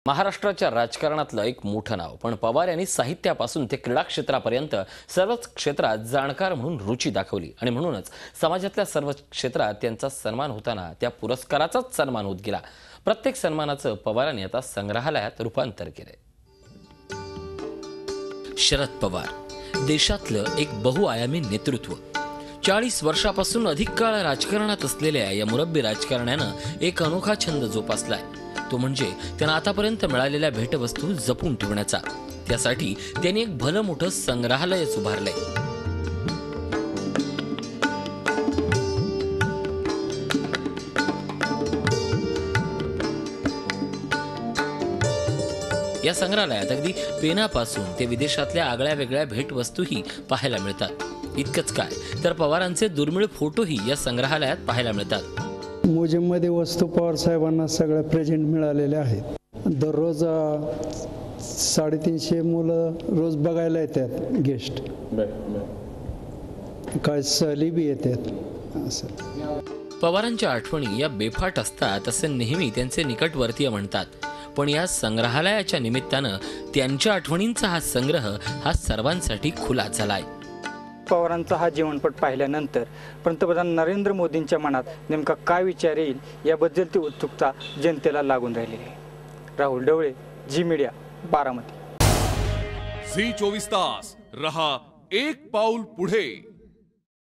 महाराष्ट्राच्या राजकारणातलं एक मोठं नाव, पण पवार यांनी साहित्यापासून ते क्रीडा क्षेत्रापर्यंत सर्वच क्षेत्रात जाणकार म्हणून रुची दाखवली आणि म्हणूनच समाजातल्या सर्व क्षेत्रात त्यांचा सन्मान होताना त्या पुरस्काराचाच सन्मान होत गेला। प्रत्येक सन्मानाचं पवारांनी आता संग्रहालयात रूपांतर केलंय। शरद पवार देशातलं एक बहुआयामी नेतृत्व। 40 वर्षापासून अधिक काळ राजकारणात असलेल्या या मुरब्बी राजकारण्यानं एक अनोखा छंद जोपासलाय, तो म्हणजे त्यांना आतापर्यंत मिळालेल्या भेटवस्तू जपून ठेवण्याचा। त्यासाठी त्यांनी एक भलं मोठं संग्रहालय उभारलंय। या संग्रहालयात अगदी पेनापासून ते विदेशातल्या आगळ्या वेगळ्या भेटवस्तूही पाहायला मिळतात। इतकंच काय तर पवारांचे दुर्मिळ फोटोही या संग्रहालयात पाहायला मिळतात। म्युझियममध्ये वस्तू पवार साहेबांना सगळ्या प्रेझेंट मिळालेल्या आहेत। दररोज 350 मुलं रोज बघायला येतात, गेस्ट काय सहली बी येतात। असं पवारांच्या आठवणी या बेफाट असतात असे नेहमी त्यांचे निकटवर्तीय म्हणतात, पण या संग्रहालयाच्या निमित्तानं त्यांच्या आठवणींचा हा संग्रह हा सर्वांसाठी खुला झालाय। पवारांचा हा जीवनपट पाहिल्यानंतर पंतप्रधान नरेंद्र मोदींच्या मनात नेमका काय विचार येईल याबद्दलची उत्सुकता जनतेला लागून राहिलेली आहे। राहुल ढवळे, जी मीडिया, बारामती। झी 24 तास रहा एक पाऊल पुढे।